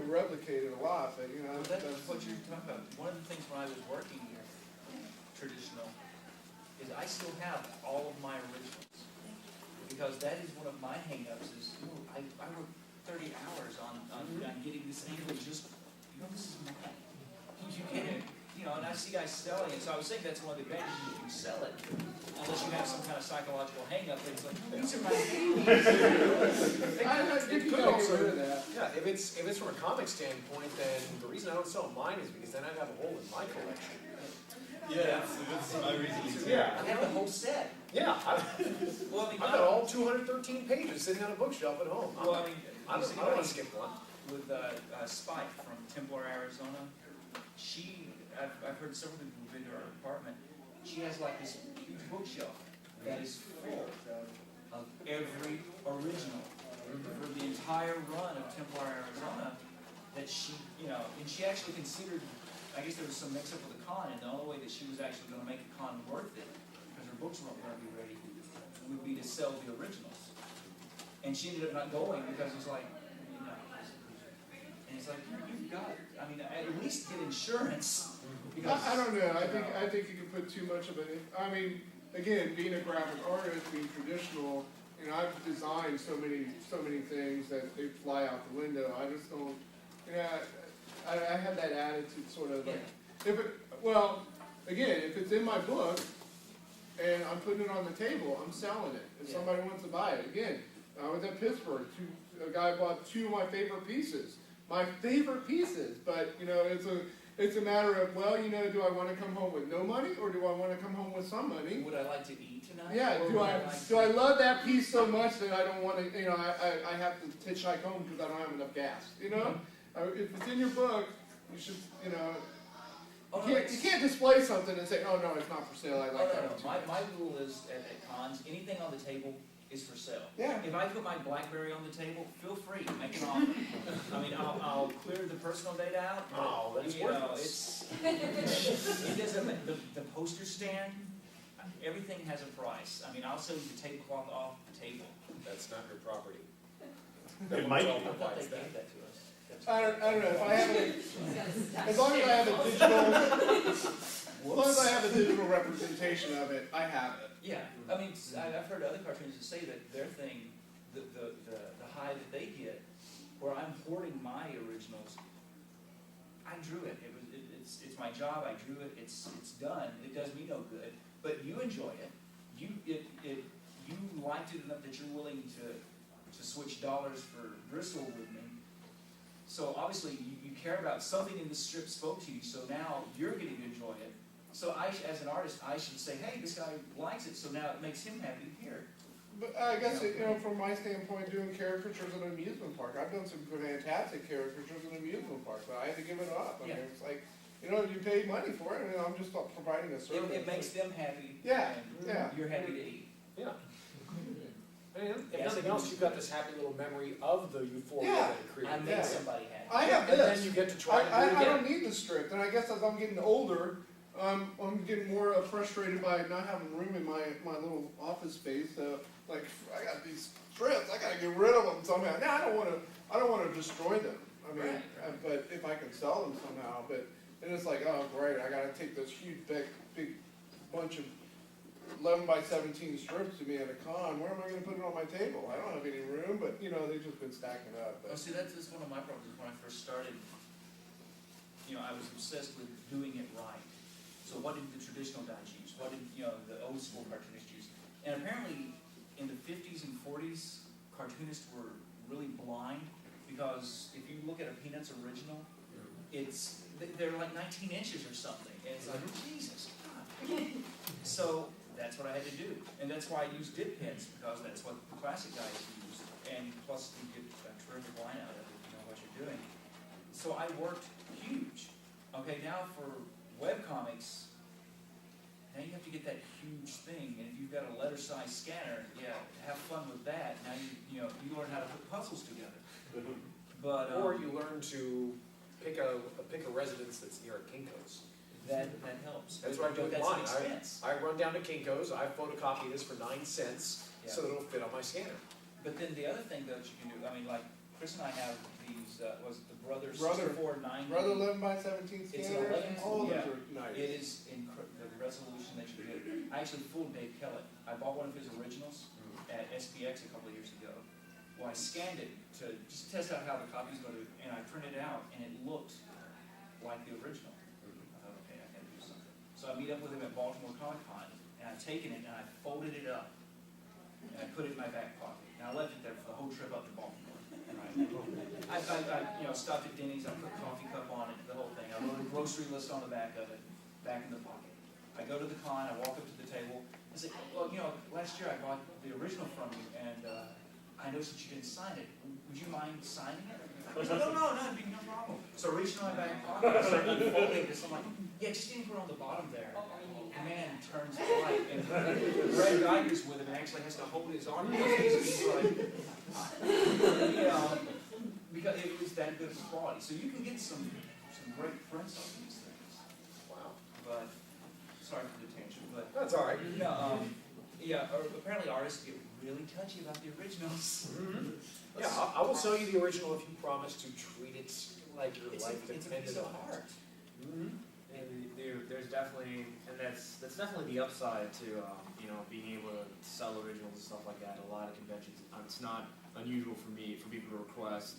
replicate it a lot. But you know, Well, that's what you're talking about. One of the things when I was working here, traditional, is I still have all of my originals, because that is one of my hang-ups. Is I work 30 hours on getting this thing just, you know, this is mine. You can't. You know, and I see guys selling it, so I was saying that's one of the advantages. You can sell it, unless you have some kind of psychological hang-up. It's like, these are my babies. It could also, yeah, if it's from a comic standpoint, then the reason I don't sell mine is because then I'd have a hole in my collection. Yeah, that's my reason too. Yeah. I have the whole set. Yeah, Well, I mean, I've got all 213 pages sitting on a bookshelf at home. well, I mean, I don't want to skip one. with Spike from Templar, Arizona, I've heard several people who've been to her apartment. She has like this huge bookshelf that is full of every original for the entire run of Templar, Arizona. That she, you know, and she actually considered. I guess there was some mix-up with the con, and the only way that she was actually going to make the con worth it, because her books weren't going to be ready, would be to sell the originals. And she ended up not going because it's like, you know, and it's like you've got. I mean, at least get insurance. I don't know. I think you can put too much of it. I mean, again, being a graphic artist, being traditional, you know, I've designed so many things that they fly out the window. I just don't. Yeah, I have that attitude sort of like, if it, well, again, if it's in my book and I'm putting it on the table, I'm selling it. If somebody wants to buy it, again, I was at Pittsburgh, a guy bought 2 of my favorite pieces. My favorite pieces, but you know, it's a matter of, well, you know, do I want to come home with no money or do I want to come home with some money? Would I like to eat tonight? Yeah, Or do would I like do I to- love that piece so much that I don't want to, you know, I have to hitchhike home because I don't have enough gas, you know? If it's in your book, you should, you know, Oh, no, you it's- can't display something and say, oh no, it's not for sale, I Oh, like no, that. no, my rule is at cons, anything on the table is for sale. Yeah. If I put my BlackBerry on the table, feel free, make an offer. I mean, I'll clear the personal data out, Oh, but, that's you know, worthless. it doesn't, the poster stand, everything has a price. I mean, I'll sell you the tablecloth off the table. That's not your property. It might be. I thought they gave that to us. I don't know, if I have a, as long as I have a digital, as long as I have a digital representation of it, I have it. Yeah, I mean, I've heard other cartoonists say that their thing, the high that they get, where I'm hoarding my originals, I drew it. It's my job. I drew it. It's done. It does me no good. But you enjoy it. You liked it enough that you're willing to switch dollars for Bristol with me. So obviously you care about something in the strip spoke to you. So now you're getting to enjoy it. So I, as an artist, I should say, hey, this guy likes it. So now it makes him happy to hear it. But I guess, you know, from my standpoint, doing caricatures at an amusement park, I've done some fantastic caricatures at an amusement park, but I had to give it up. I mean, it's like, you know, you paid money for it, and I'm just providing a service. It makes them happy. Yeah, and yeah. You're happy to eat. Yeah. And if nothing else, you've got this happy little memory of the euphoria Yeah. that it I created. made Yeah. somebody happy. I have And then this. you get to try to do it I again. don't need the strip, and I guess as I'm getting older, I'm getting more frustrated by not having room in my little office space. Like, I got these strips, I gotta get rid of them somehow. Now, I don't wanna destroy them. I mean, Right. but if I can sell them somehow, but then it's like, oh, great, I gotta take this huge, big bunch of 11 by 17 strips to me at a con. Where am I gonna put it on my table? I don't have any room, but, you know, they've just been stacking up. Well, But, see, that's just one of my problems. When I first started, you know, I was obsessed with doing it right. So what did the traditional guys use? What did, you know, the old school cartoonists use? And apparently, in the 50s and 40s, cartoonists were really blind because if you look at a Peanuts original, they're like 19 inches or something, and it's like, Jesus God. So that's what I had to do, and that's why I use dip pens, because that's what the classic guys use, and plus you get a terrific line out of it, you know what you're doing. So I worked huge. Okay, now for webcomics, now you have to get that huge thing, and if you've got a letter-size scanner, yeah, have fun with that. Now you learn how to put puzzles together. But Or you learn to pick a residence that's near a Kinko's. that helps. That's what I do with That's mine. an expense. I run down to Kinko's, I photocopy this for 9 cents, so that it'll fit on my scanner. But then the other thing that you can do, I mean, like Chris and I have these, was it the Brother Brother- 6490? Brother 11 by 17 It's scanners, 11, all of yeah. those are nice. It is the resolution that you get. I actually fooled Dave Kellett. I bought one of his originals at SPX a couple of years ago. Well, I scanned it to just test out how the copy's going to, and I printed it out, and it looked like the original. I thought, okay, I gotta do something. So I meet up with him at Baltimore Comic Con, and I've taken it and I folded it up, and I put it in my back pocket. Now I left it there for the whole trip up to Baltimore. Right? I stopped at Denny's, I put a coffee cup on it, the whole thing. I wrote a grocery list on the back of it, back in the pocket. I go to the con, I walk up to the table, I say, well, you know, last year I bought the original from you, and I noticed that you didn't sign it. Would you mind signing it? He said, no, it'd be no problem. So I reached in my back pocket, I started unfolding this, I'm like, yeah, just didn't put it on the bottom there. The man turns white, and Brad Geiger's with him and actually has to hold his arm because he's like, you know, because it was that good of quality. So you can get some great prints on these things. Wow. But, sorry for the tangent, but, That's all right. apparently artists get really touchy about the originals. Yeah, I will sell you the original if you promise to treat it like your It's life a piece depended of on it. art. And there's definitely, and that's definitely the upside to being able to sell originals and stuff like that at a lot of conventions. It's not unusual for people to request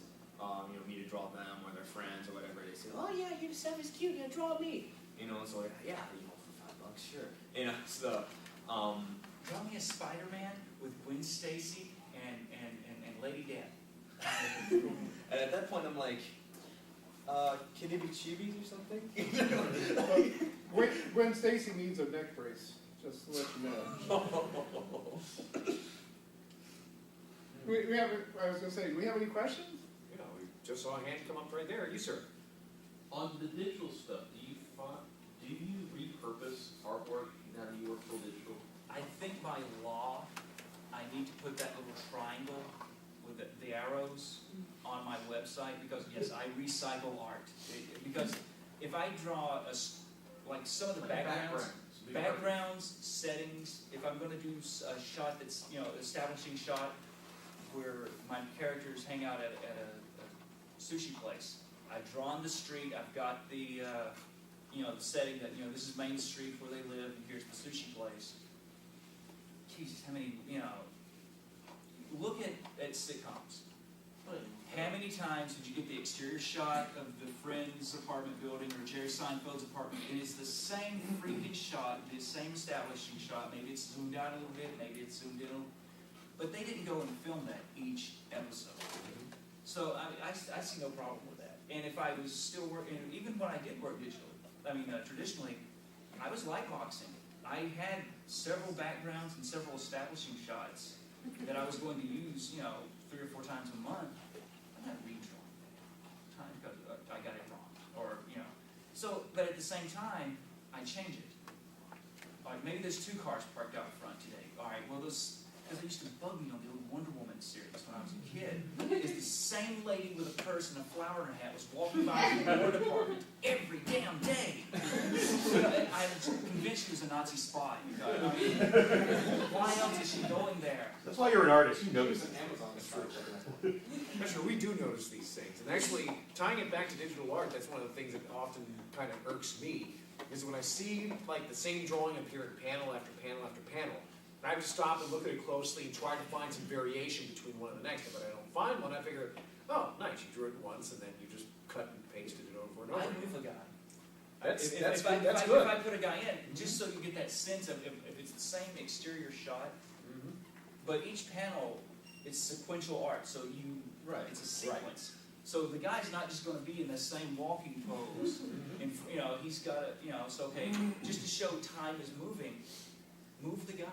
me to draw them or their friends or whatever. They say, oh yeah, your stuff is cute, yeah, draw me. So yeah, for $5, sure. So Draw me a Spider-Man with Gwen Stacy and Lady Death. And at that point, I'm like, can it be chibis or something? Gwen Stacy needs a neck brace, just to let you know. We have, I was going to say, do we have any questions? We just saw a hand come up right there. You, sir. On the digital stuff, do you repurpose artwork now that you work full digital? I think by law, I need to put that little triangle with the arrows on my website because yes, I recycle art. Because if I draw like some of the backgrounds, settings, if I'm going to do a shot that's establishing shot where my characters hang out at a sushi place, I've drawn the street. I've got the the setting that this is Main Street where they live, and here's the sushi place. Jesus, how many look at sitcoms. How many times did you get the exterior shot of the Friends apartment building or Jerry Seinfeld's apartment? It is the same freaking shot, the same establishing shot. Maybe it's zoomed out a little bit, maybe it's zoomed in a little. But they didn't go and film that each episode. So I see no problem with that. And if I was still working, even when I did work digitally, traditionally, I was light boxing. I had several backgrounds and several establishing shots that I was going to use, 3 or 4 times a month. I'm not redrawing that because I got it wrong, or So, but at the same time, I change it. Like maybe there's 2 cars parked out front today. All right, well those because it used to bug me on the old Wonder Woman series when I was a kid. Is the same lady with a purse and a flower in her hat was walking by the war department every damn day. I was convinced she was a Nazi spy. Why else is she going there? That's why you're an artist, you notice it. That's true. We do notice these things. And actually, tying it back to digital art, that's one of the things that often kind of irks me. Is when I see like the same drawing appear in panel after panel after panel, and I have to stop and look at it closely and try to find some variation between one and the next. But I don't find one, I figure, oh, nice, you drew it once, and then you just cut and pasted it over and over. I move a guy. That's If good. I put a guy in, just so you get that sense of if it's the same exterior shot, but each panel, it's sequential art, so it's a sequence. So the guy's not just going to be in the same walking pose, and he's got to, so okay, just to show time is moving, move the guy.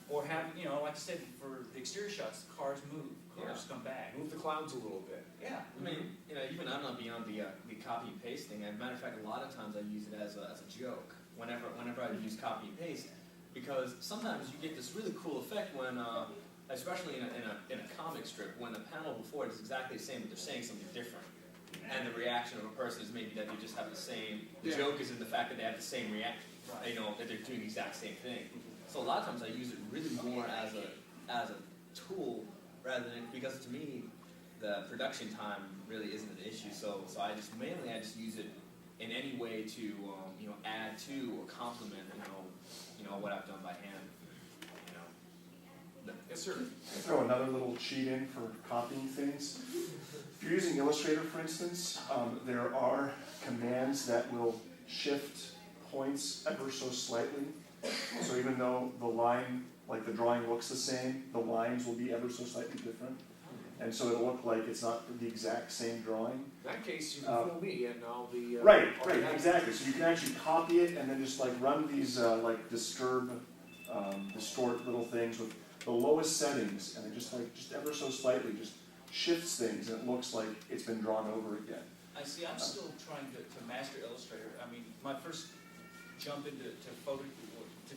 Or have, like I said, for the exterior shots, cars move, cars come back. Move the clouds a little bit. Yeah, I mean, even I'm not beyond the copy and paste thing. As a matter of fact, a lot of times I use it as a joke whenever I use copy and paste, because sometimes you get this really cool effect when, especially in a comic strip, when the panel before it is exactly the same, but they're saying something different, and the reaction of a person is maybe that they just have the same. The joke is in the fact that they have the same reaction. That they're doing the exact same thing. So a lot of times I use it really more as a tool rather than, because to me the production time really isn't an issue. So I just use it in any way to add to or complement what I've done by hand. Yes, sir. Throw another little cheat in for copying things. If you're using Illustrator, for instance, there are commands that will shift points ever so slightly. So even though the line, like the drawing looks the same, the lines will be ever so slightly different. And so it'll look like it's not the exact same drawing. In that case, you can fool me and I'll be... Right, exactly. So you can actually copy it and then just like run these distort little things with the lowest settings, and it just ever so slightly just shifts things, and it looks like it's been drawn over again. I see. I'm still trying to master Illustrator. I mean, my first jump into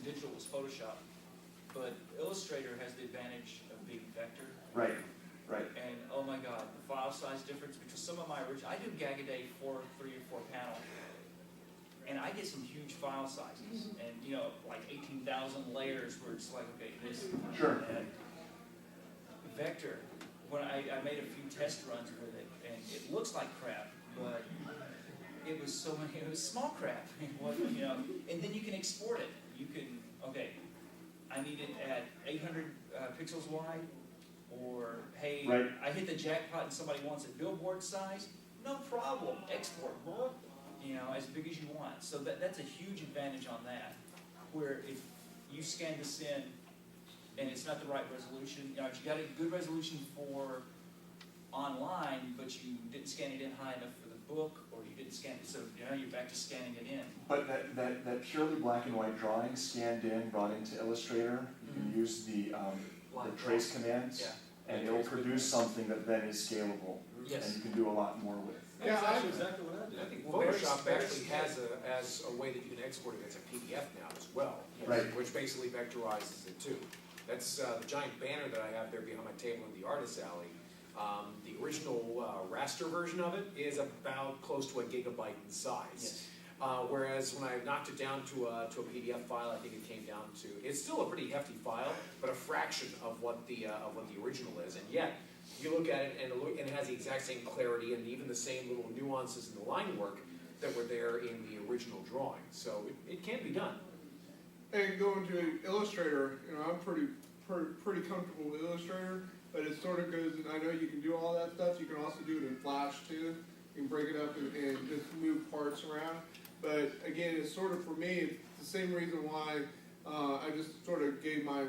digital was Photoshop, but Illustrator has the advantage of being vector. Right. And oh my God, the file size difference, because some of my original, I do Gag a Day 3 or 4 panel, and I get some huge file sizes, and like 18,000 layers where it's like, okay, this, sure. And vector, when I made a few test runs with it, and it looks like crap, but it was small crap, and then you can export it. You can, okay, I need it at 800 pixels wide, or hey, Right. I hit the jackpot and somebody wants it billboard size, no problem, export, you know, as big as you want. So that's a huge advantage on that, where if you scan this in and it's not the right resolution, you know, if you got a good resolution for online, but you didn't scan it in high enough for the book, or you didn't scan it, so now you're back to scanning it in. But that purely black and white drawing scanned in, brought into Illustrator, you can use the trace commands, Yeah. and it'll produce something that then is scalable, Yes. and you can do a lot more with. That's Yeah, actually exactly what I did. I think Well, Photoshop Barry's- actually has a way that you can export it as a PDF now as well. Right. Which basically vectorizes it too. That's the giant banner that I have there behind my table in the artist alley. The original raster version of it is about close to a gigabyte in size. Yes. Whereas when I knocked it down to a PDF file, I think it came down to, it's still a pretty hefty file, but a fraction of what the original is. And yet, you look at it and it has the exact same clarity and even the same little nuances in the line work that were there in the original drawing. So it can be done. And going to Illustrator, you know, I'm pretty comfortable with Illustrator, but it sort of goes, and I know you can do all that stuff. You can also do it in Flash too. You can break it up and just move parts around. But again, it's sort of, for me, it's the same reason why I just sort of gave my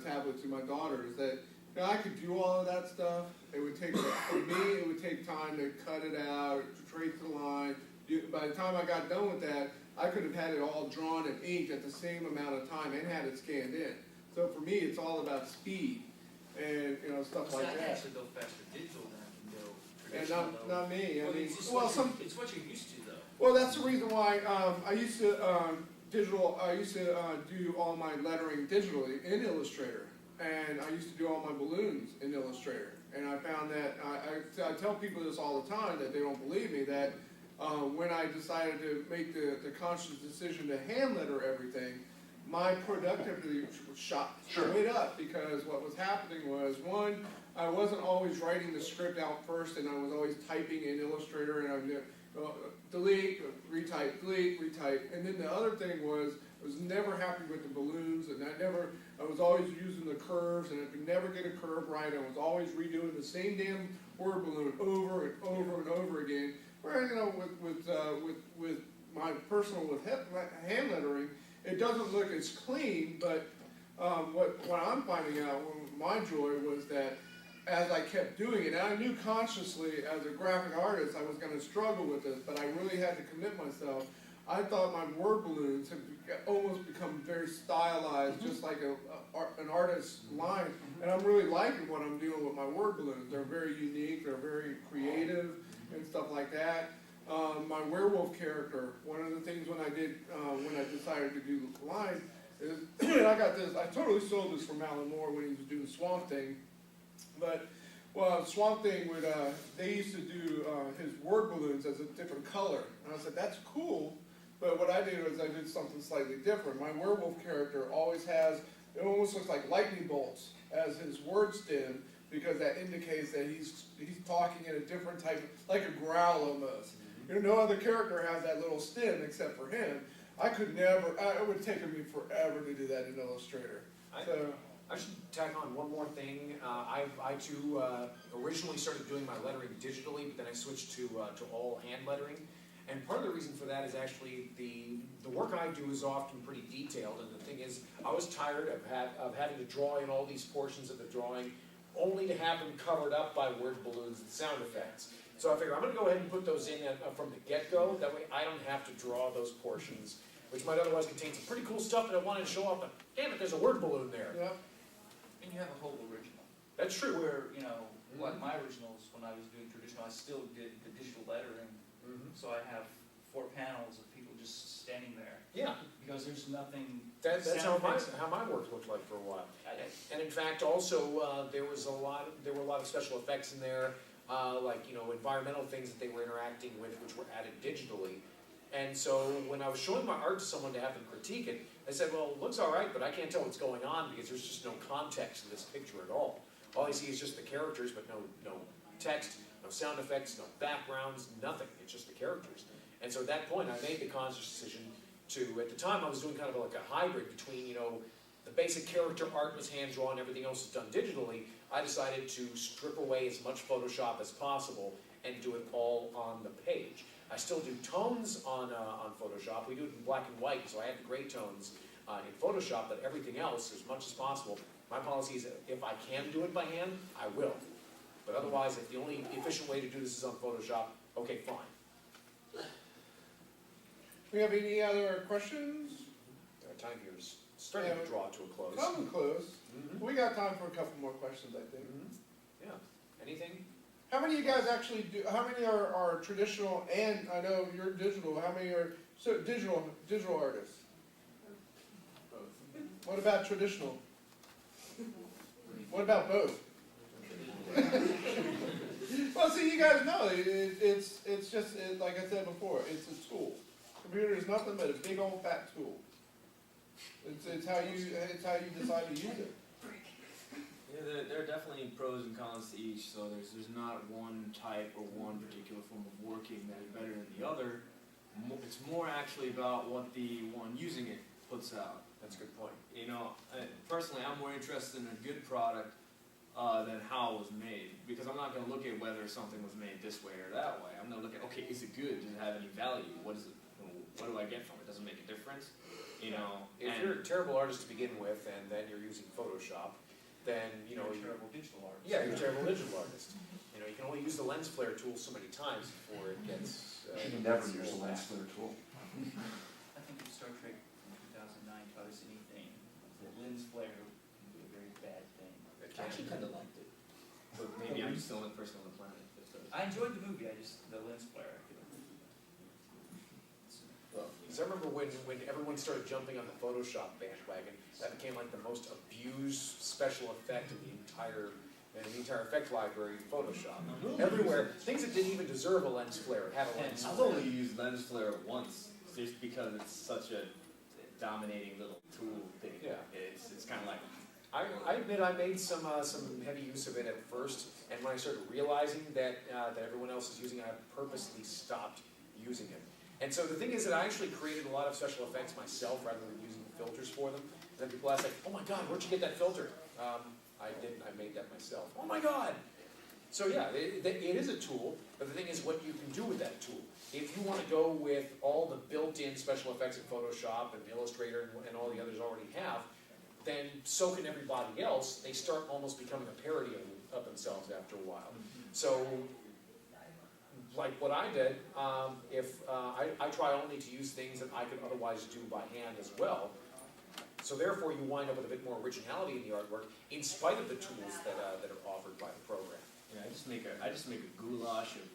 tablet to my daughter, is that, you know, I could do all of that stuff. It would take, for me, it would take time to cut it out, to trace the line. By the time I got done with that, I could have had it all drawn and inked at the same amount of time and had it scanned in. So for me, it's all about speed and, you know, stuff So like I can that. actually go faster digital than I can go And traditional. not me. I Well, mean, it's just well, it's what you're used to though. well, that's the reason why I used to I used to do all my lettering digitally in Illustrator, and I used to do all my balloons in Illustrator. And I found that I tell people this all the time that they don't believe me, that when I decided to make the conscious decision to hand letter everything, my productivity shot straight up, because what was happening was, one, I wasn't always writing the script out first, and I was always typing in Illustrator, and I would delete, retype, delete, retype. And then the other thing was, I was never happy with the balloons, and I was always using the curves, and I could never get a curve right. I was always redoing the same damn word balloon over and over and over again. Where, you know, with my personal, with hand lettering, it doesn't look as clean, but what I'm finding out, my joy was that as I kept doing it, and I knew consciously as a graphic artist I was going to struggle with this, but I really had to commit myself. I thought my word balloons had almost become very stylized, just like an artist's line, and I'm really liking what I'm doing with my word balloons. They're very unique, they're very creative, and stuff like that. My werewolf character, one of the things when I decided to do the line is, and I got this, I totally stole this from Alan Moore when he was doing Swamp Thing, but, well, Swamp Thing would, they used to do his word balloons as a different color, and I said, that's cool, but what I did was I did something slightly different. My werewolf character always has, it almost looks like lightning bolts as his word stem, because that indicates that he's talking in a different type of, like a growl almost. You know, no other character has that little stem except for him. I could never, it would take me forever to do that in Illustrator. I should tack on one more thing. I too originally started doing my lettering digitally, but then I switched to all hand lettering. And part of the reason for that is actually the work I do is often pretty detailed, and the thing is, I was tired of having to draw in all these portions of the drawing, only to have them covered up by word balloons and sound effects. So I figured I'm going to go ahead and put those in from the get-go, that way I don't have to draw those portions, which might otherwise contain some pretty cool stuff that I wanted to show off, but damn it, there's a word balloon there. Yeah. And you have a whole original. That's true. Where, you know, like my originals, when I was doing traditional, I still did the digital lettering. So I have 4 panels of people just standing there. Yeah. Because there's nothing. That's how sound effects. my work looked like for a while. And in fact, also there were a lot of special effects in there, like, you know, environmental things that they were interacting with, which were added digitally. And so when I was showing my art to someone to have them critique it, I said, well, it looks all right, but I can't tell what's going on because there's just no context in this picture at all. All I see is just the characters, but no text, no sound effects, no backgrounds, nothing. It's just the characters. And so at that point, I made the conscious decision to, at the time, I was doing kind of like a hybrid between, you know, the basic character art was hand-drawn, everything else is done digitally, I decided to strip away as much Photoshop as possible and do it all on the page. I still do tones on Photoshop. We do it in black and white, so I have the gray tones in Photoshop, but everything else, as much as possible, my policy is if I can do it by hand, I will. But otherwise, if the only efficient way to do this is on Photoshop, okay, fine. We have any other questions? Our time here is starting to draw to a close. Come close. Mhm. We got time for a couple more questions, I think. Mhm. Yeah. Anything? How many of you guys actually do, how many are traditional, and I know you're digital, how many are digital artists? What about traditional? What about both? Well, see, you guys know, it's just, like I said before, it's a tool. Computer is nothing but a big old fat tool. It's how you decide to use it. Yeah, there are definitely pros and cons to each, so there's not one type or one particular form of working that is better than the other. It's more actually about what the one using it puts out. That's a good point. You know, personally, I'm more interested in a good product than how it was made, because I'm not going to look at whether something was made this way or that way. I'm going to look at, okay, is it good? Does it have any value? What is it? What do I get from it? Does it make a difference? You know, If you're a terrible artist to begin with, and then you're using Photoshop, then you know You're a terrible digital artist. Yeah, you're a terrible digital artist. You know, you can only use the lens flare tool so many times before it gets. You can never use a lens flare tool. I think if Star Trek in 2009 taught us anything, the lens flare can be a very bad thing. I actually kind of liked it. But maybe I'm just the only person on the planet that does. I enjoyed the movie, the lens flare. Because I remember when everyone started jumping on the Photoshop bandwagon, that became like the most abused special effect in the entire effect library, Photoshop. Everywhere, things that didn't even deserve a lens flare had a lens I've flare. only used lens flare once, just because it's such a dominating little tool thing. Yeah. It's kind of like, I admit I made some heavy use of it at first, and when I started realizing that everyone else is using it, I purposely stopped using it. And so the thing is that I actually created a lot of special effects myself rather than using filters for them. And then people ask like, oh my God, where'd you get that filter? I didn't, I made that myself. Oh my God! So yeah, it is a tool, but the thing is what you can do with that tool. If you want to go with all the built-in special effects in Photoshop and Illustrator and all the others already have, then so can everybody else. They start almost becoming a parody of themselves after a while. So, like what I did, I try only to use things that I could otherwise do by hand as well. So therefore, you wind up with a bit more originality in the artwork, in spite of the tools that are offered by the program. yeah, I just make a goulash of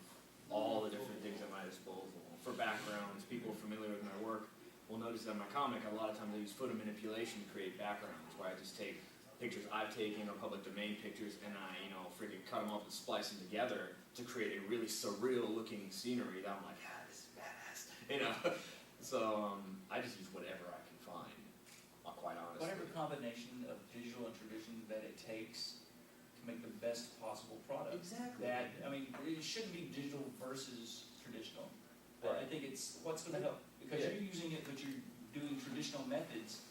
all the different things at my disposal. For backgrounds, people familiar with my work will notice that in my comic, a lot of times I use photo manipulation to create backgrounds, where I just take pictures I've taken or public domain pictures, and I, freaking cut them up and splice them together to create a really surreal-looking scenery that I'm like, ah, this is badass, So I just use whatever I can find, quite honestly. Whatever combination of digital and tradition that it takes to make the best possible product. Exactly. It shouldn't be digital versus traditional. Right. I think it's what's going to help, because you're using it, but you're doing traditional methods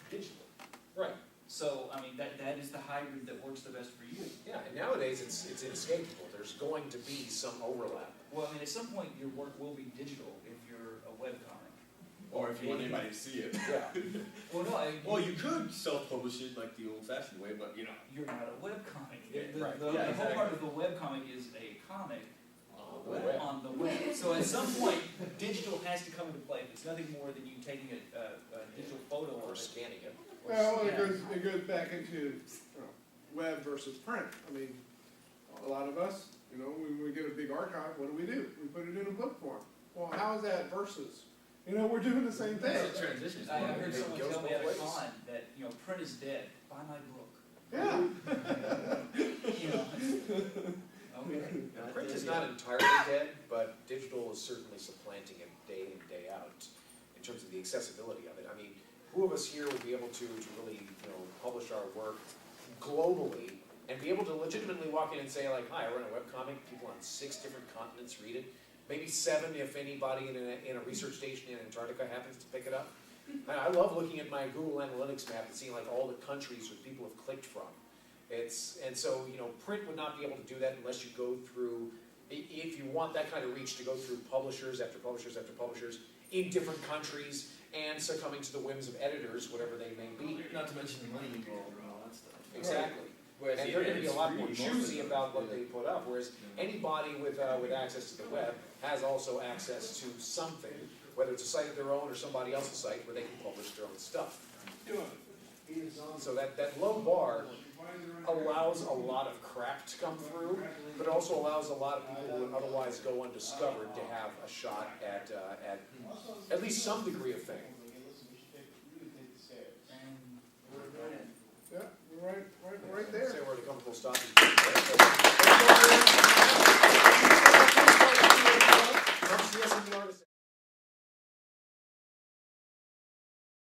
digitally. Right. So, that is the hybrid that works the best for you. Yeah, and nowadays it's inescapable. There's going to be some overlap. Well, at some point your work will be digital if you're a webcomic. Or if you want anybody to see it. Yeah. Well, no, Well, you could self-publish it like the old-fashioned way, but you're not a webcomic. Right. The Yeah, whole exactly. part of the webcomic is a comic Web. on the web. So at some point, digital has to come into play. If it's nothing more than you taking a digital photo Or of it. scanning it. Well, it goes back into web versus print. A lot of us, when we get a big archive, what do? We put it in a book form. Well, how is that versus? We're doing the same thing. it's a transition. I heard someone goes tell me both at a ways. con that, print is dead. Buy my book. Yeah. Okay. Print is not entirely dead, but digital is certainly supplanting it day in, day out in terms of the accessibility of it. Who of us here would be able to really, publish our work globally and be able to legitimately walk in and say like, hi, I run a webcomic, people on 6 different continents read it, maybe 7 if anybody in a research station in Antarctica happens to pick it up. I love looking at my Google Analytics map and seeing like all the countries that people have clicked from. And so, print would not be able to do that unless you go through, if you want that kind of reach, to go through publishers after publishers after publishers in different countries and succumbing to the whims of editors, whatever they may be. Not to mention the money involved and all that stuff. Exactly. Whereas And the they're going to be a lot more internet's free, most of choosy it. about what they put up, whereas anybody with access to the web has also access to something, whether it's a site of their own or somebody else's site where they can publish their own stuff. So that low bar allows a lot of crap to come through, but also allows a lot of people who would otherwise go undiscovered to have a shot at least some degree of fame. Yeah, right there. Say we're at a comfortable stop.